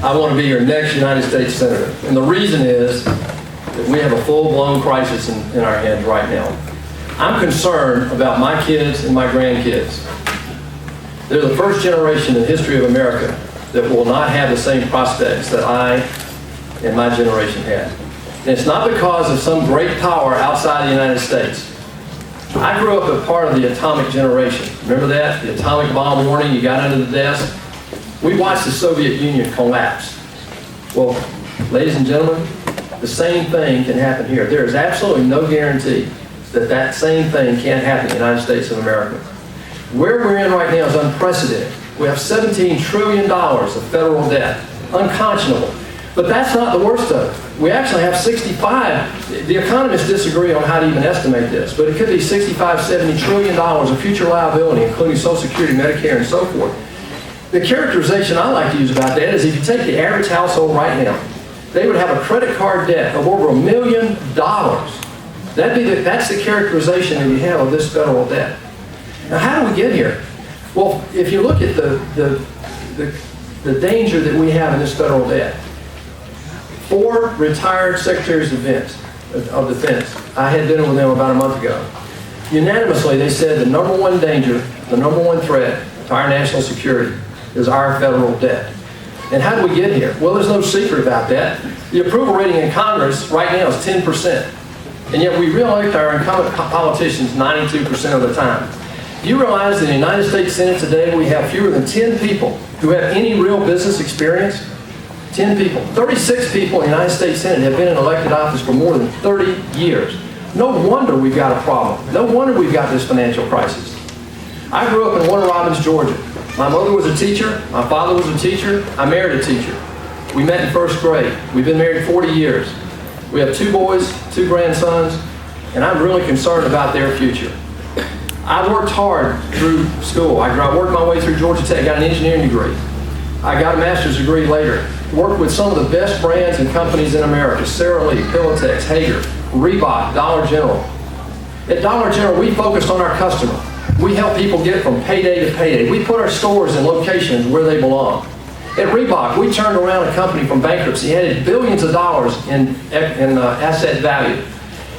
I want to be your next United States Senator. And the reason is that we have a full-blown crisis in our hands right now. I'm concerned about my kids and my grandkids. They're the first generation in the history of America that will not have the same prospects that I and my generation had. And it's not because of some great power outside the United States. I grew up a part of the atomic generation. Remember that? The atomic bomb warning, you got under the desk. We watched the Soviet Union collapse. Well, ladies and gentlemen, the same thing can happen here. There is absolutely no guarantee that that same thing can't happen in the United States of America. Where we're in right now is unprecedented. We have $17 trillion of federal debt. Unconscionable. But that's not the worst of it. We actually have 65, the economists disagree on how to even estimate this, but it could be $65, $70 trillion of future liability, including Social Security, Medicare, and so forth. The characterization I like to use about that is if you take the average household right now, they would have a credit card debt of over $1 million. That's the characterization that we have of this federal debt. Now, how do we get here? Well, if you look at the danger that we have in this federal debt, 4 retired secretaries of defense, I had dinner with them about a month ago. Unanimously, they said the number one danger, the number one threat to our national security is our federal debt. And how do we get here? Well, there's no secret about that. The approval rating in Congress right now is 10%. And yet we re-elect our incumbent politicians 92% of the time. Do you realize that in the United States Senate today we have fewer than 10 people who have any real business experience? 10 people. 36 people in the United States Senate have been in elected office for more than 30 years. No wonder we've got a problem. No wonder we've got this financial crisis. I grew up in Warner Robins, Georgia. My mother was a teacher. My father was a teacher. I married a teacher. We met in first grade. We've been married 40 years. We have 2 boys, 2 grandsons, and I'm really concerned about their future. I worked hard through school. I worked my way through Georgia Tech, got an engineering degree. I got a master's degree later. Worked with some of the best brands and companies in America: Sara Lee, Pillowtex, Hager, Reebok, Dollar General. At Dollar General, we focused on our customer. We help people get from payday to payday. We put our stores in locations where they belong. At Reebok, we turned around a company from bankruptcy, added billions of dollars in asset value.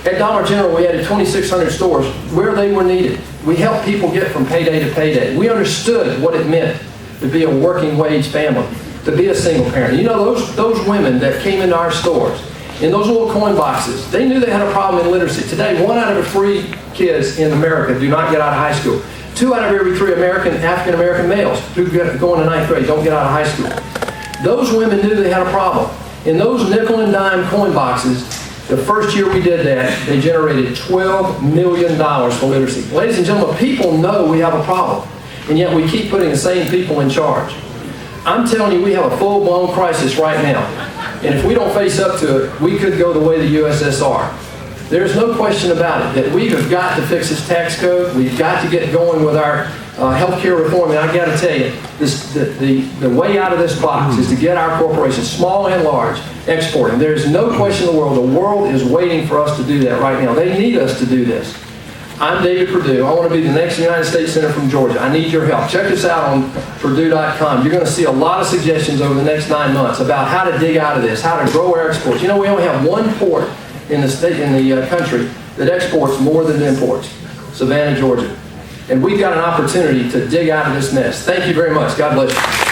At Dollar General, we added 2,600 stores where they were needed. We helped people get from payday to payday. We understood what it meant to be a working wage family, to be a single parent. You know, those women that came into our stores in those little coin boxes, they knew they had a problem in literacy. Today, 1 out of 3 kids in America do not get out of high school. 2 out of every 3 African-American males who go into 9th grade don't get out of high school. Those women knew they had a problem. In those nickel and dime coin boxes, the first year we did that, they generated $12 million for literacy. Ladies and gentlemen, people know we have a problem, and yet we keep putting the same people in charge. I'm telling you, we have a full-blown crisis right now. And if we don't face up to it, we could go the way of the USSR. There's no question about it that we have got to fix this tax code. We've got to get going with our health care reform. And I got to tell you, the way out of this box is to get our corporations, small and large, exporting. There's no question in the world is waiting for us to do that right now. They need us to do this. I'm David Perdue. I want to be the next United States Senator from Georgia. I need your help. Check us out on Perdue.com. You're going to see a lot of suggestions over the next 9 months about how to dig out of this, how to grow our exports. You know, we only have 1 port in the country that exports more than imports, Savannah, Georgia. And we've got an opportunity to dig out of this mess. Thank you very much. God bless you.